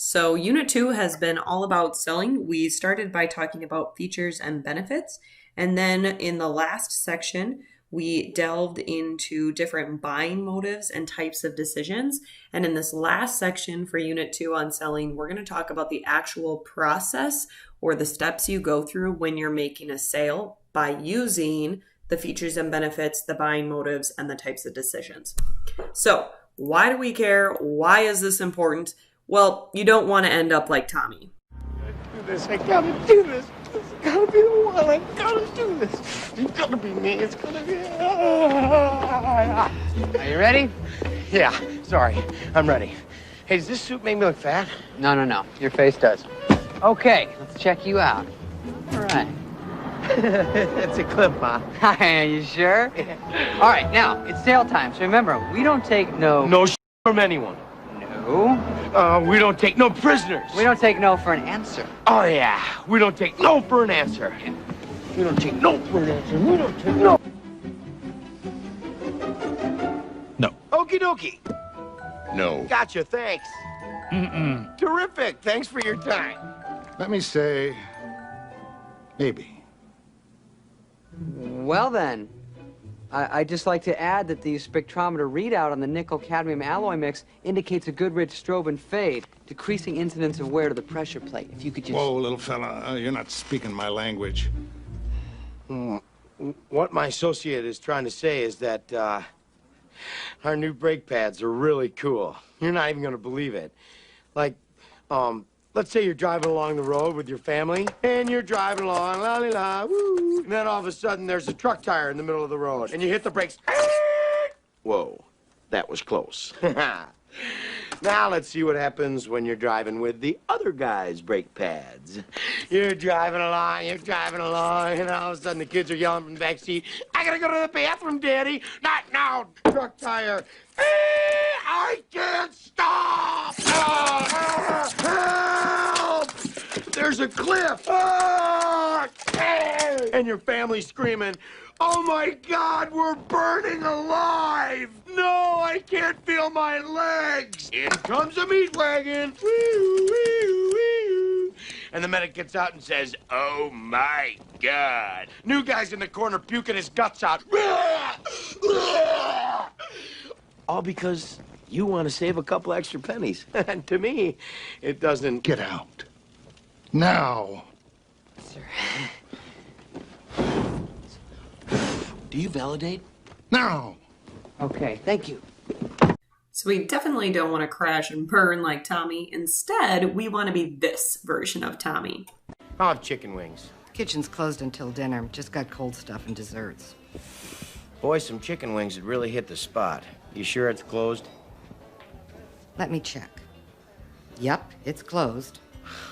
So, Unit 2 has been all about selling. We started by talking about features and benefits. And then in the last section, we delved into different buying motives and types of decisions. And in this last section for Unit 2 on selling, we're going to talk about the actual process or the steps you go through when you're making a sale by using the features and benefits, the buying motives, and the types of decisions. So, why do we care? Why is this important? Well, you don't want to end up like Tommy. I gotta do this. It's gotta be the one. I gotta do this. It's gotta be me. It's gotta be. Are you ready? Yeah, sorry. I'm ready. Hey, does this suit make me look fat? No. Your face does. Okay, let's check you out. All right. It's a clip, huh? Are you sure? Yeah. All right, now, it's sale time, so remember, we don't take no... No from anyone. No. We don't take no prisoners. We don't take no for an answer. Oh, yeah. We don't take no for an answer. Yeah. We don't take no for an answer. We don't take no. No. Okie dokie. No. Gotcha, thanks. Mm-mm. Terrific. Thanks for your time. Let me say, maybe. Well, then, I'd just like to add that the spectrometer readout on the nickel-cadmium alloy mix indicates a good rich strobe and fade, decreasing incidence of wear to the pressure plate. If you could just... Whoa, little fella, you're not speaking my language. What my associate is trying to say is that our new brake pads are really cool. You're not even going to believe it. Like, let's say you're driving along the road with your family, and you're driving along, la-li-la, woo, and then all of a sudden there's a truck tire in the middle of the road, and you hit the brakes. Whoa, that was close. Now let's see what happens when you're driving with the other guy's brake pads. You're driving along, and all of a sudden the kids are yelling from the back seat, I gotta go to the bathroom, Daddy. Not now, truck tire. I can't stop! Help! There's a cliff! And your family's screaming, oh my God, we're burning alive! No, I can't feel my legs! In comes a meat wagon! Wee, wee, wee. And the medic gets out and says, oh my God. New guy's in the corner puking his guts out. All because you want to save a couple extra pennies. And to me, it doesn't... Get out. Now. Sir. Do you validate? Now. Okay, thank you. So, we definitely don't want to crash and burn like Tommy. Instead, we want to be this version of Tommy. I'll have chicken wings. Kitchen's closed until dinner. Just got cold stuff and desserts. Boy, some chicken wings would really hit the spot. You sure it's closed? Let me check. Yep, it's closed.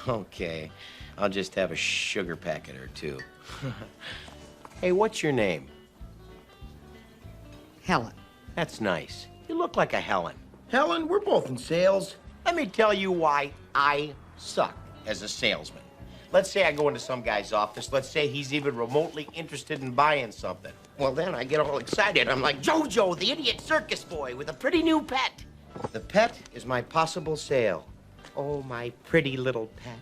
Okay. I'll just have a sugar packet or two. Hey, what's your name? Helen. That's nice. You look like a Helen. Helen, we're both in sales. Let me tell you why I suck as a salesman. Let's say I go into some guy's office. Let's say he's even remotely interested in buying something. Well, then I get all excited. I'm like, Jojo, the idiot circus boy with a pretty new pet. The pet is my possible sale. Oh, my pretty little pet.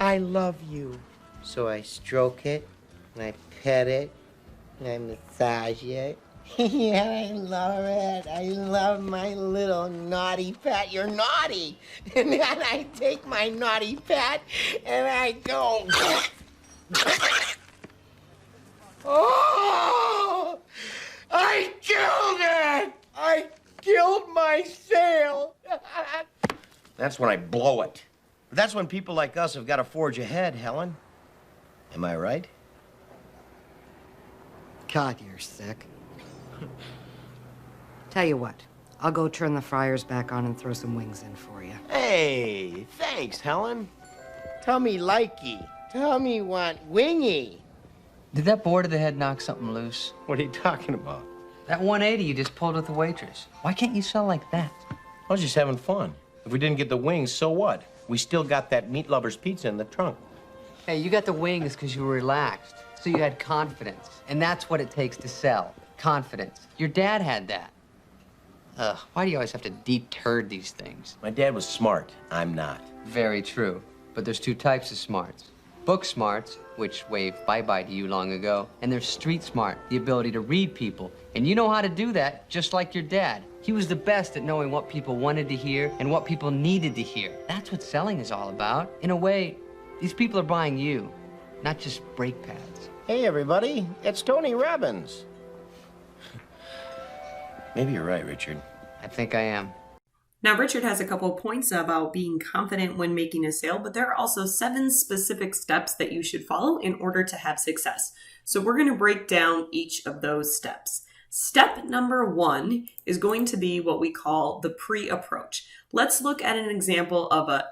I love you. So I stroke it, and I pet it, and I massage it. Yeah, I love it. I love my little naughty pet. You're naughty. And then I take my naughty pet, and I go... Oh! I killed it! I killed my sale! That's when I blow it. That's when people like us have got to forge ahead, Helen. Am I right? God, you're sick. Tell you what, I'll go turn the fryers back on and throw some wings in for you. Hey, thanks, Helen. Tummy likey. Tummy want wingy. Did that board of the head knock something loose? What are you talking about? That 180 you just pulled with the waitress. Why can't you sell like that? I was just having fun. If we didn't get the wings, so what? We still got that meat lover's pizza in the trunk. Hey, you got the wings because you were relaxed, so you had confidence. And that's what it takes to sell. Confidence. Your dad had that. Why do you always have to deturd these things? My dad was smart. I'm not. Very true. But there's two types of smarts. Book smarts, which waved bye-bye to you long ago, and there's street smart, the ability to read people. And you know how to do that, just like your dad. He was the best at knowing what people wanted to hear and what people needed to hear. That's what selling is all about. In a way, these people are buying you, not just brake pads. Hey, everybody. It's Tony Robbins. Maybe you're right, Richard. I think I am. Now, Richard has a couple of points about being confident when making a sale, but there are also 7 specific steps that you should follow in order to have success. So we're going to break down each of those steps. Step number 1 is going to be what we call the pre-approach. Let's look at an example of a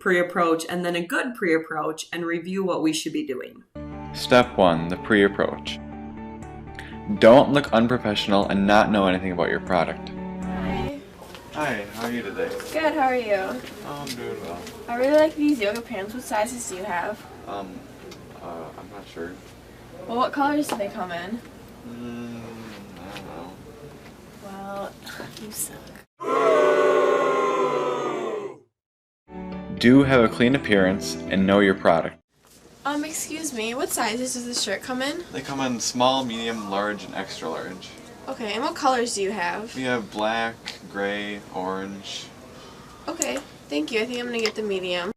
pre-approach and then a good pre-approach and review what we should be doing. Step 1, the pre-approach. Don't look unprofessional and not know anything about your product. Hi, how are you today? Good, how are you? Oh, I'm doing well. I really like these yoga pants. What sizes do you have? I'm not sure. Well, what colors do they come in? I don't know. Well, you suck. Do have a clean appearance and know your product. Excuse me, what sizes does this shirt come in? They come in small, medium, large, and extra large. Okay, and what colors do you have? We have black, gray, orange. Okay, thank you. I think I'm gonna get the medium.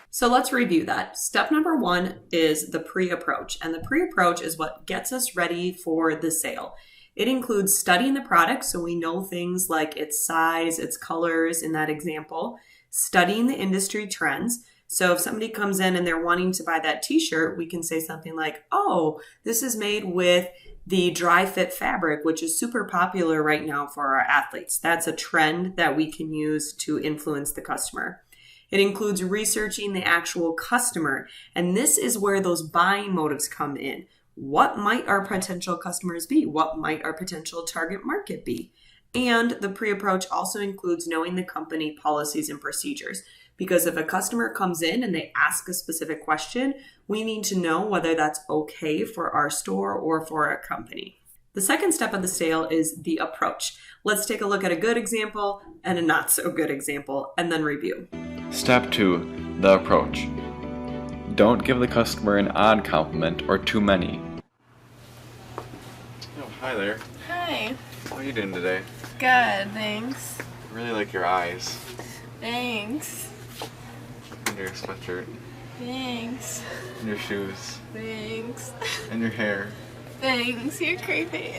So let's review that. Step number 1 is the pre-approach, and the pre-approach is what gets us ready for the sale. It includes studying the product so we know things like its size, its colors in that example, studying the industry trends. So if somebody comes in and they're wanting to buy that t-shirt, we can say something like, oh, this is made with the dry fit fabric, which is super popular right now for our athletes. That's a trend that we can use to influence the customer. It includes researching the actual customer. And this is where those buying motives come in. What might our potential customers be? What might our potential target market be? And the pre-approach also includes knowing the company policies and procedures. Because if a customer comes in and they ask a specific question, we need to know whether that's okay for our store or for our company. The second step of the sale is the approach. Let's take a look at a good example and a not so good example and then review. Step 2, the approach. Don't give the customer an odd compliment or too many. Oh, hi there. Hi. How are you doing today? Good, thanks. I really like your eyes. Thanks. And your sweatshirt. Thanks. And your shoes. Thanks. And your hair. Thanks, you're creepy.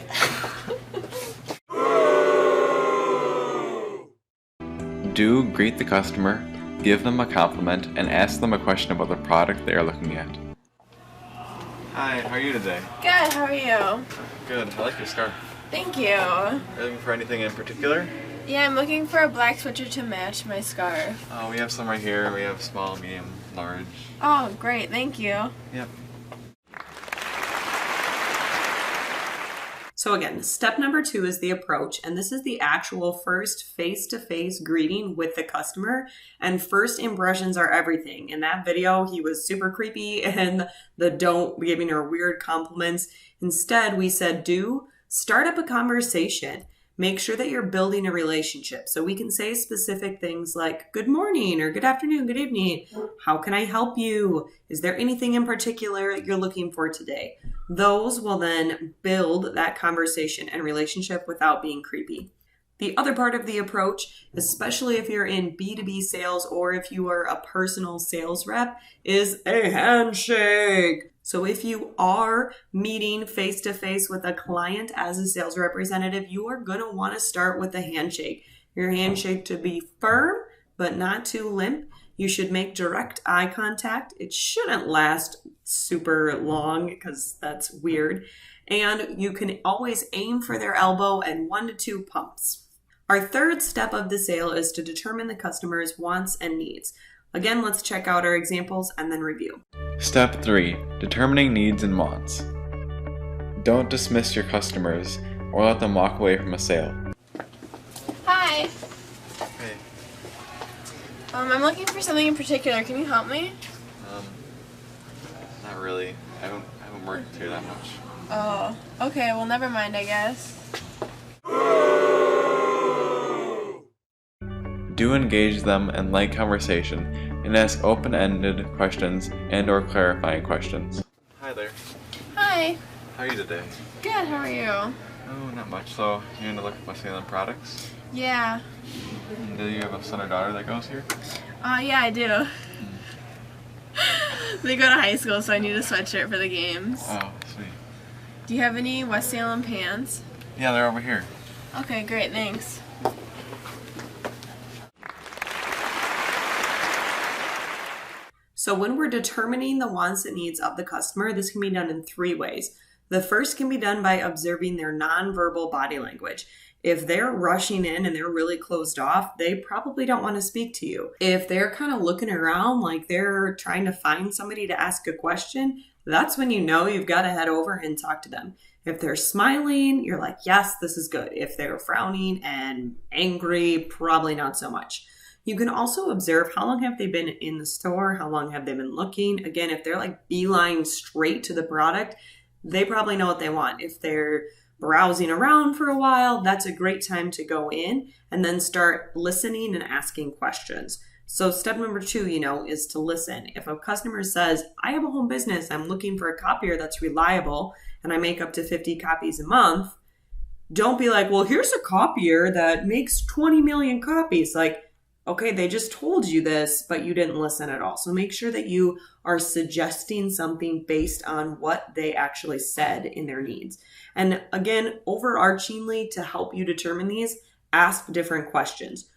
Do greet the customer, give them a compliment, and ask them a question about the product they are looking at. Hi, how are you today? Good, how are you? Good, I like your scarf. Thank you. Are you looking for anything in particular? Yeah, I'm looking for a black sweatshirt to match my scarf. Oh, we have some right here. We have small, medium, large. Oh, great, thank you. Yep. So again, step number 2 is the approach, and this is the actual first face-to-face greeting with the customer, and first impressions are everything. In that video, he was super creepy and don't giving her weird compliments. Instead, we said, start up a conversation. Make sure that you're building a relationship. So we can say specific things like, good morning, or good afternoon, good evening. How can I help you? Is there anything in particular you're looking for today? Those will then build that conversation and relationship without being creepy. The other part of the approach, especially if you're in B2B sales or if you are a personal sales rep, is a handshake. So if you are meeting face-to-face with a client as a sales representative, you are going to want to start with a handshake. Your handshake to be firm, but not too limp. You should make direct eye contact. It shouldn't last super long because that's weird. And you can always aim for their elbow and 1 to 2 pumps. Our third step of the sale is to determine the customer's wants and needs. Again, let's check out our examples and then review. Step 3, determining needs and wants. Don't dismiss your customers or let them walk away from a sale. Hi. Hey. I'm looking for something in particular. Can you help me? Not really. I haven't worked here that much. Oh, okay, well, never mind, I guess. Do engage them in light conversation and ask open-ended questions and or clarifying questions. Hi there. Hi. How are you today? Good, how are you? Oh, not much. So, you're going to look at West Salem products? Yeah. Do you have a son or daughter that goes here? Yeah, I do. They go to high school, so I need a sweatshirt for the games. Oh, sweet. Do you have any West Salem pants? Yeah, they're over here. Okay, great, thanks. So when we're determining the wants and needs of the customer, this can be done in 3 ways. The first can be done by observing their nonverbal body language. If they're rushing in and they're really closed off, they probably don't want to speak to you. If they're kind of looking around like they're trying to find somebody to ask a question, that's when you know you've got to head over and talk to them. If they're smiling, you're like, yes, this is good. If they're frowning and angry, probably not so much. You can also observe how long have they been in the store, how long have they been looking. Again, if they're like beeline straight to the product, they probably know what they want. If they're browsing around for a while, that's a great time to go in and then start listening and asking questions. So step number 2, is to listen. If a customer says, I have a home business, I'm looking for a copier that's reliable, and I make up to 50 copies a month, don't be like, well, here's a copier that makes 20 million copies. Like, okay, they just told you this, but you didn't listen at all. So make sure that you are suggesting something based on what they actually said in their needs. And again, overarchingly, to help you determine these, ask different questions.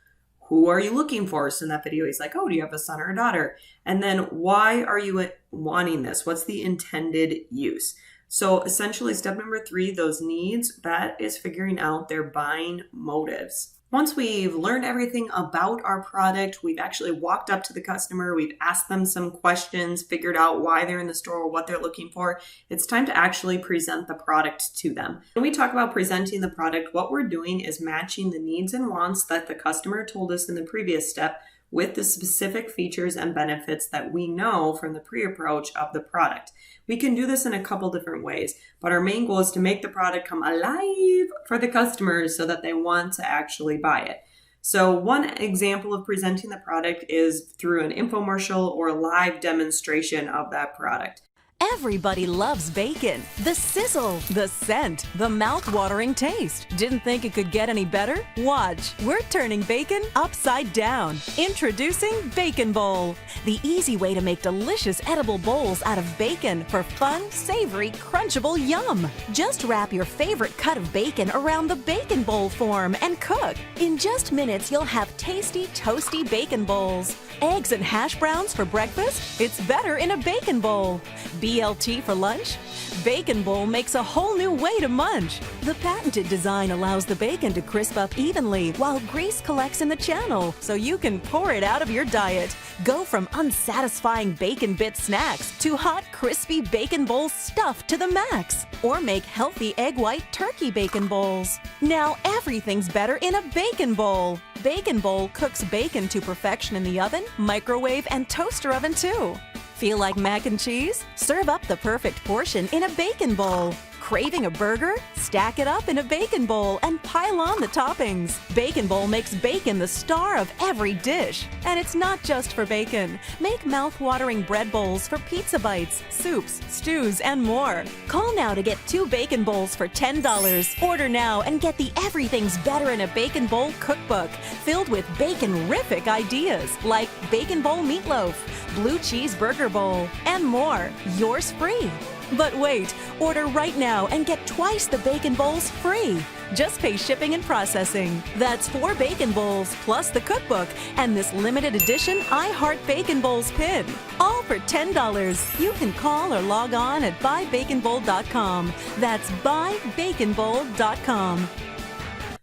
Who are you looking for? So in that video, he's like, oh, do you have a son or a daughter? And then why are you wanting this? What's the intended use? So essentially, step number 3, those needs, that is figuring out their buying motives. Once we've learned everything about our product, we've actually walked up to the customer, we've asked them some questions, figured out why they're in the store or what they're looking for, it's time to actually present the product to them. When we talk about presenting the product, what we're doing is matching the needs and wants that the customer told us in the previous step with the specific features and benefits that we know from the pre-approach of the product. We can do this in a couple different ways, but our main goal is to make the product come alive for the customers so that they want to actually buy it. So one example of presenting the product is through an infomercial or live demonstration of that product. Everybody loves bacon. The sizzle, the scent, the mouth-watering taste. Didn't think it could get any better? Watch. We're turning bacon upside down. Introducing Bacon Bowl, the easy way to make delicious edible bowls out of bacon for fun, savory, crunchable yum. Just wrap your favorite cut of bacon around the bacon bowl form and cook. In just minutes, you'll have tasty, toasty bacon bowls. Eggs and hash browns for breakfast? It's better in a bacon bowl. BLT for lunch? Bacon Bowl makes a whole new way to munch. The patented design allows the bacon to crisp up evenly while grease collects in the channel, so you can pour it out of your diet. Go from unsatisfying bacon bit snacks to hot, crispy bacon bowl stuffed to the max. Or make healthy egg white turkey bacon bowls. Now everything's better in a bacon bowl. Bacon Bowl cooks bacon to perfection in the oven, microwave, and toaster oven too. Feel like mac and cheese? Serve up the perfect portion in a bacon bowl. Craving a burger? Stack it up in a bacon bowl and pile on the toppings. Bacon Bowl makes bacon the star of every dish. And it's not just for bacon. Make mouth-watering bread bowls for pizza bites, soups, stews, and more. Call now to get 2 bacon bowls for $10. Order now and get the Everything's Better in a Bacon Bowl cookbook filled with bacon-rific ideas like Bacon Bowl Meatloaf, Blue Cheese Burger Bowl, and more. Yours free. But wait, order right now and get twice the bacon bowls free. Just pay shipping and processing. That's 4 bacon bowls plus the cookbook and this limited edition I Heart Bacon Bowls pin. All for $10. You can call or log on at buybaconbowl.com. That's buybaconbowl.com.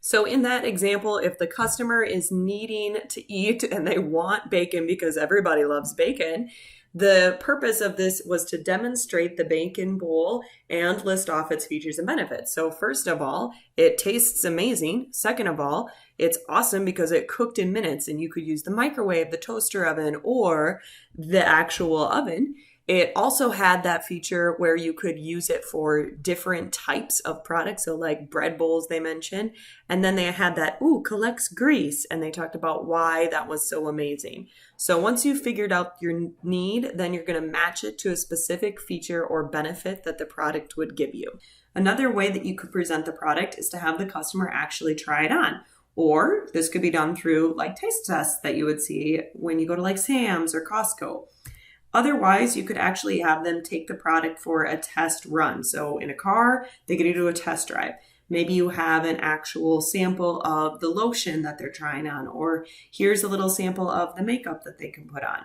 So in that example, if the customer is needing to eat and they want bacon because everybody loves bacon, the purpose of this was to demonstrate the bacon bowl and list off its features and benefits. So first of all, it tastes amazing. Second of all, it's awesome because it cooked in minutes and you could use the microwave, the toaster oven, or the actual oven. It also had that feature where you could use it for different types of products. So like bread bowls they mentioned. And then they had that, collects grease. And they talked about why that was so amazing. So once you've figured out your need, then you're going to match it to a specific feature or benefit that the product would give you. Another way that you could present the product is to have the customer actually try it on. Or this could be done through like taste tests that you would see when you go to like Sam's or Costco. Otherwise, you could actually have them take the product for a test run. So in a car, they get to do a test drive. Maybe you have an actual sample of the lotion that they're trying on, or here's a little sample of the makeup that they can put on.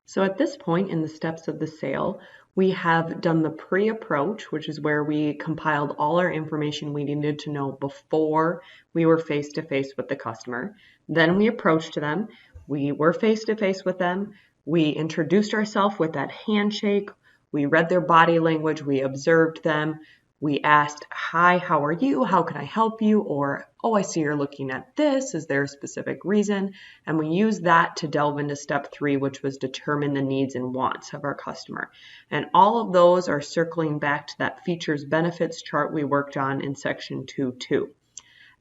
So at this point in the steps of the sale, we have done the pre-approach, which is where we compiled all our information we needed to know before we were face-to-face with the customer. Then we approached them. We were face-to-face with them. We introduced ourselves with that handshake. We read their body language. We observed them. We asked, hi, how are you? How can I help you? Or, oh, I see you're looking at this. Is there a specific reason? And we used that to delve into step 3, which was determine the needs and wants of our customer. And all of those are circling back to that features benefits chart we worked on in section 2.2.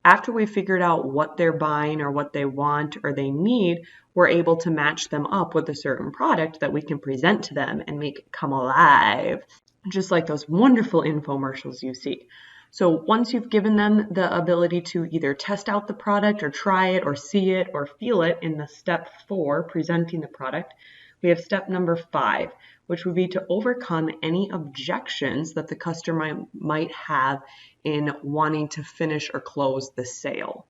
After we figured out what they're buying or what they want or they need, we're able to match them up with a certain product that we can present to them and make it come alive, just like those wonderful infomercials you see. So once you've given them the ability to either test out the product or try it or see it or feel it in the step 4, presenting the product, we have step number 5, which would be to overcome any objections that the customer might have in wanting to finish or close the sale.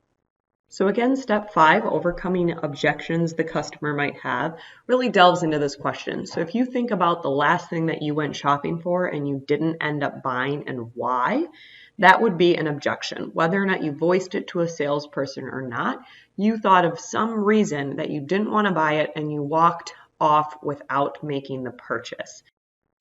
So again, step 5, overcoming objections the customer might have, really delves into this question. So if you think about the last thing that you went shopping for and you didn't end up buying and why, that would be an objection. Whether or not you voiced it to a salesperson or not, you thought of some reason that you didn't want to buy it and you walked off without making the purchase.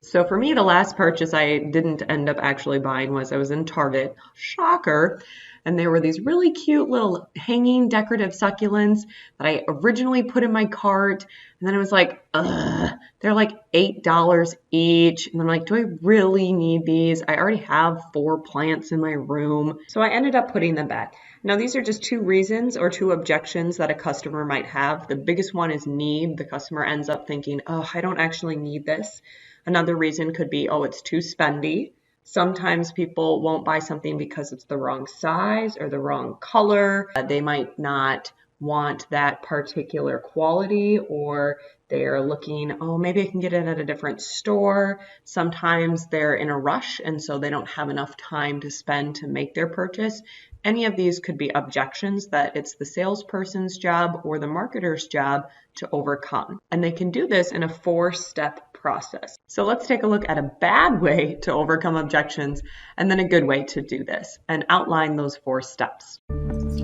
So for me, the last purchase I didn't end up actually buying was I was in Target. Shocker. And there were these really cute little hanging decorative succulents that I originally put in my cart. And then I was like, they're like $8 each. And I'm like, do I really need these? I already have 4 plants in my room. So I ended up putting them back. Now, these are just 2 reasons or 2 objections that a customer might have. The biggest one is need. The customer ends up thinking, I don't actually need this. Another reason could be, it's too spendy. Sometimes people won't buy something because it's the wrong size or the wrong color. They might not want that particular quality, or they're looking, maybe I can get it at a different store. Sometimes they're in a rush and so they don't have enough time to spend to make their purchase. Any of these could be objections that it's the salesperson's job or the marketer's job to overcome. And they can do this in a 4-step process. So let's take a look at a bad way to overcome objections and then a good way to do this and outline those 4 steps.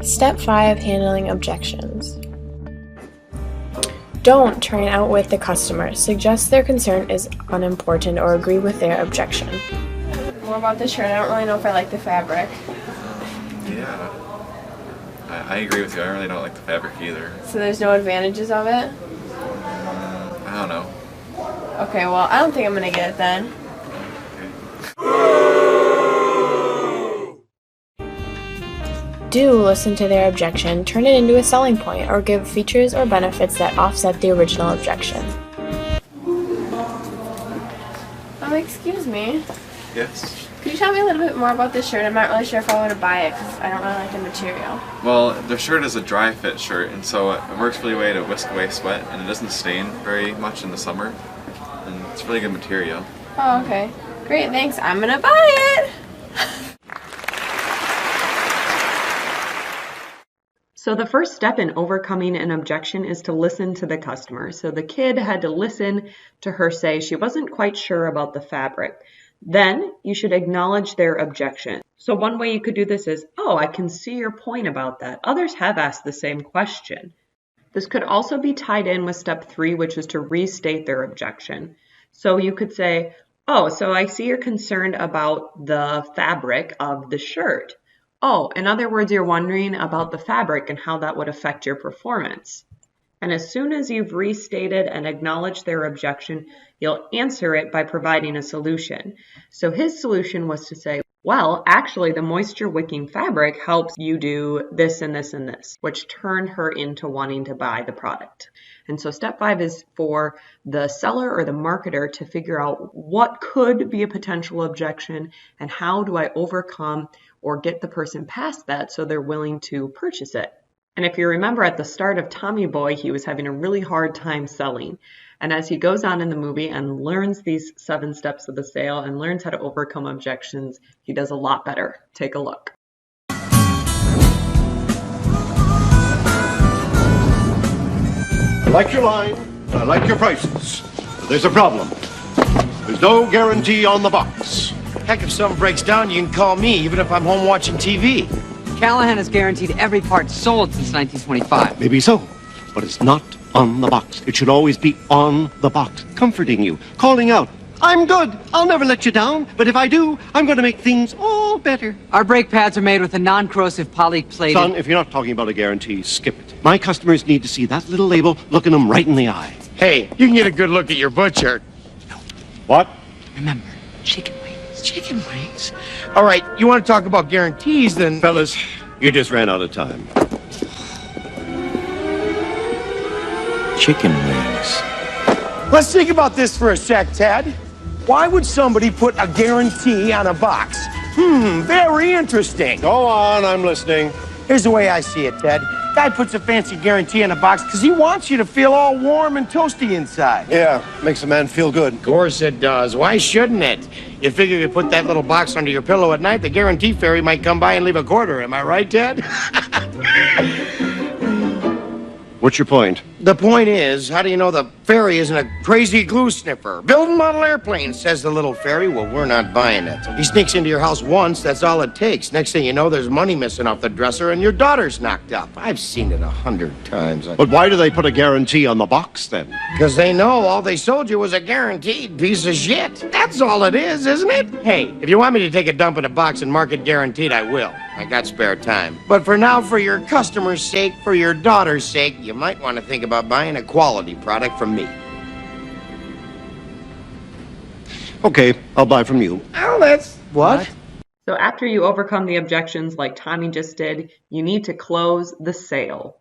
Step 5, handling objections. Don't try and outwit the customer. Suggest their concern is unimportant or agree with their objection. More about the shirt. I don't really know if I like the fabric. Yeah, I agree with you. I really don't like the fabric either. So there's no advantages of it? I don't know. Okay, well, I don't think I'm going to get it then. Do listen to their objection, turn it into a selling point, or give features or benefits that offset the original objection. Excuse me. Yes? Could you tell me a little bit more about this shirt? I'm not really sure if I want to buy it because I don't really like the material. Well, the shirt is a dry fit shirt, and so it works really well to whisk away sweat, and it doesn't stain very much in the summer. And it's really good material. Oh, okay. Great, thanks. I'm gonna buy it! So the first step in overcoming an objection is to listen to the customer. So the kid had to listen to her say she wasn't quite sure about the fabric. Then you should acknowledge their objection. So one way you could do this is, I can see your point about that. Others have asked the same question. This could also be tied in with step 3, which is to restate their objection. So you could say, so I see you're concerned about the fabric of the shirt. In other words, you're wondering about the fabric and how that would affect your performance. And as soon as you've restated and acknowledged their objection, you'll answer it by providing a solution. So his solution was to say, well, actually, the moisture wicking fabric helps you do this and this and this, which turned her into wanting to buy the product. And so step 5 is for the seller or the marketer to figure out what could be a potential objection and how do I overcome or get the person past that so they're willing to purchase it. And if you remember at the start of Tommy Boy, he was having a really hard time selling. And as he goes on in the movie and learns these 7 steps of the sale and learns how to overcome objections, he does a lot better. Take a look. I like your line, I like your prices. But there's a problem. There's no guarantee on the box. Heck, if something breaks down, you can call me, even if I'm home watching TV. Callahan has guaranteed every part sold since 1925. Maybe so, but it's not on the box. It should always be on the box, comforting you, calling out, I'm good, I'll never let you down, but if I do, I'm going to make things all better. Our brake pads are made with a non-corrosive polyplated... Son, if you're not talking about a guarantee, skip it. My customers need to see that little label looking them right in the eye. Hey, you can get a good look at your butcher. What? Remember, chicken wings. Chicken wings? All right, you want to talk about guarantees, then... Fellas, you just ran out of time. Chicken wings. Let's think about this for a sec, Ted. Why would somebody put a guarantee on a box? Very interesting. Go on, I'm listening. Here's the way I see it, Ted. Guy puts a fancy guarantee on a box because he wants you to feel all warm and toasty inside. Yeah, makes a man feel good. Of course it does. Why shouldn't it? You figure you put that little box under your pillow at night, the guarantee fairy might come by and leave a quarter. Am I right, Ted? What's your point? The point is, how do you know the fairy isn't a crazy glue sniffer? Building model airplanes, says the little fairy. Well, we're not buying it. He sneaks into your house once, that's all it takes. Next thing you know, there's money missing off the dresser and your daughter's knocked up. I've seen it 100 times. But why do they put a guarantee on the box, then? Because they know all they sold you was a guaranteed piece of shit. That's all it is, isn't it? Hey, if you want me to take a dump in a box and mark it guaranteed, I will. I got spare time. But for now, for your customer's sake, for your daughter's sake, you might want to think about buying a quality product from me. Okay, I'll buy from you. Oh, that's... What? So after you overcome the objections like Tommy just did, you need to close the sale.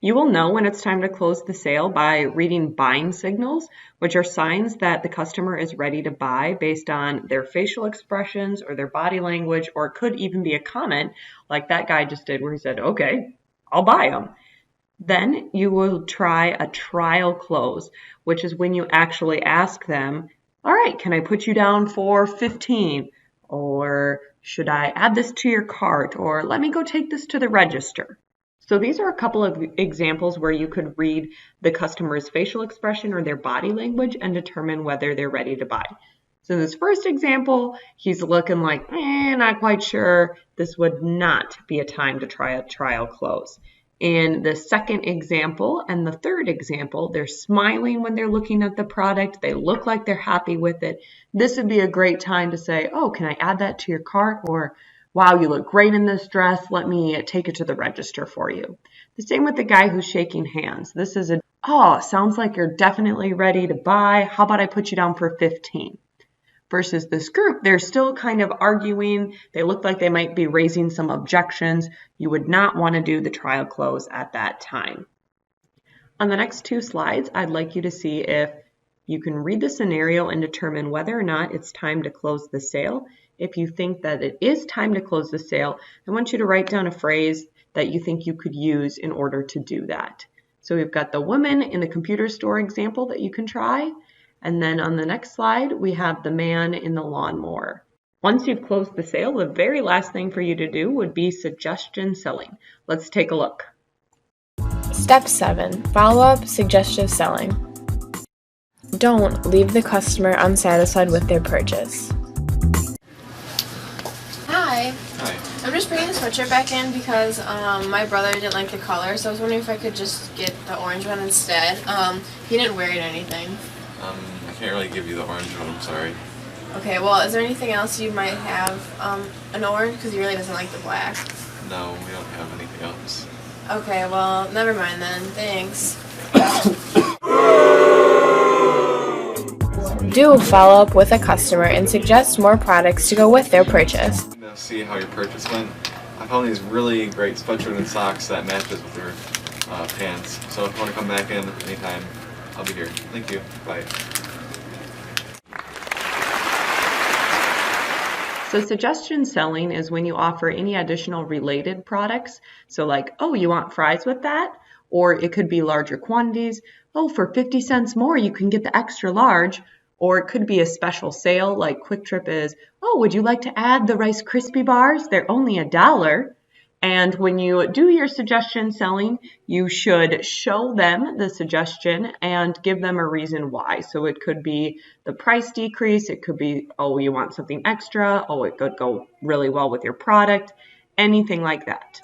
You will know when it's time to close the sale by reading buying signals, which are signs that the customer is ready to buy based on their facial expressions or their body language, or it could even be a comment like that guy just did where he said, okay, I'll buy them. Then you will try a trial close, which is when you actually ask them, all right, can I put you down for 15? Or should I add this to your cart? Or let me go take this to the register. So these are a couple of examples where you could read the customer's facial expression or their body language and determine whether they're ready to buy. So in this first example, he's looking like, not quite sure. This would not be a time to try a trial close. In the second example and the third example, they're smiling when they're looking at the product. They look like they're happy with it. This would be a great time to say, oh, can I add that to your cart? Or, wow, you look great in this dress. Let me take it to the register for you. The same with the guy who's shaking hands. This is sounds like you're definitely ready to buy. How about I put you down for 15? Versus this group, they're still kind of arguing. They look like they might be raising some objections. You would not want to do the trial close at that time. On the next 2 slides, I'd like you to see if you can read the scenario and determine whether or not it's time to close the sale. If you think that it is time to close the sale, I want you to write down a phrase that you think you could use in order to do that. So we've got the woman in the computer store example that you can try. And then on the next slide, we have the man in the lawnmower. Once you've closed the sale, the very last thing for you to do would be suggestion selling. Let's take a look. Step 7. Follow-up suggestive selling. Don't leave the customer unsatisfied with their purchase. Hi. I'm just bringing the sweatshirt back in because my brother didn't like the color, so I was wondering if I could just get the orange one instead. He didn't wear it or anything. I can't really give you the orange one, I'm sorry. Okay, well, is there anything else you might have an orange? Because he really doesn't like the black. No, we don't have anything else. Okay, well, never mind then. Thanks. Do follow up with a customer and suggest more products to go with their purchase. See how your purchase went. I found these really great sweatshirt and socks that matches with your pants. So if you want to come back in anytime, I'll be here. Thank you. Bye. So suggestion selling is when you offer any additional related products. So like, oh, you want fries with that? Or it could be larger quantities. Oh, for 50 cents more, you can get the extra large. Or it could be a special sale like Quick Trip is, oh, would you like to add the Rice Krispie bars? They're only $1. And when you do your suggestion selling, you should show them the suggestion and give them a reason why. So it could be the price decrease. It could be, oh, you want something extra. Oh, it could go really well with your product. Anything like that.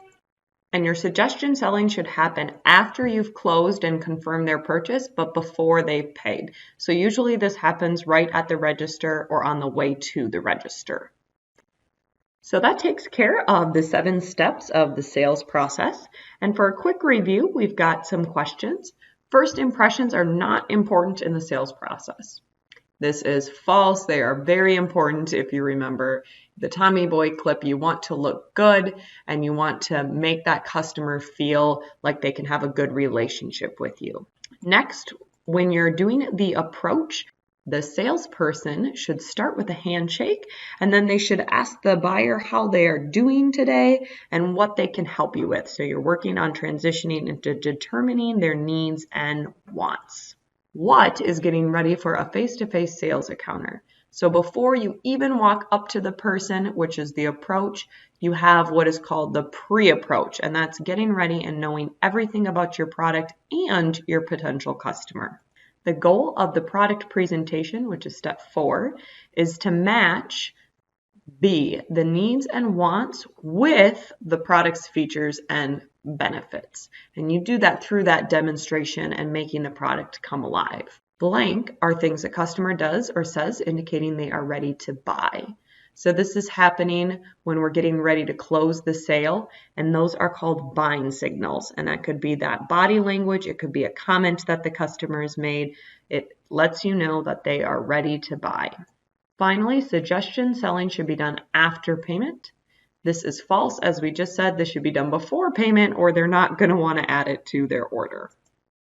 And your suggestion selling should happen after you've closed and confirmed their purchase, but before they've paid. So usually this happens right at the register or on the way to the register. So that takes care of the 7 steps of the sales process. And for a quick review, we've got some questions. First impressions are not important in the sales process. This is false. They are very important. If you remember the Tommy Boy clip, you want to look good and you want to make that customer feel like they can have a good relationship with you. Next, when you're doing the approach, the salesperson should start with a handshake, and then they should ask the buyer how they are doing today and what they can help you with. So you're working on transitioning into determining their needs and wants. What is getting ready for a face-to-face sales encounter? So before you even walk up to the person, which is the approach, you have what is called the pre-approach, and that's getting ready and knowing everything about your product and your potential customer. The goal of the product presentation, which is step 4, is to match B, the needs and wants with the product's features and benefits. And you do that through that demonstration and making the product come alive. Blank are things a customer does or says indicating they are ready to buy. So this is happening when we're getting ready to close the sale, and those are called buying signals. And that could be that body language. It could be a comment that the customer has made. It lets you know that they are ready to buy. Finally, suggestion selling should be done after payment. This is false. As we just said, this should be done before payment or they're not going to want to add it to their order.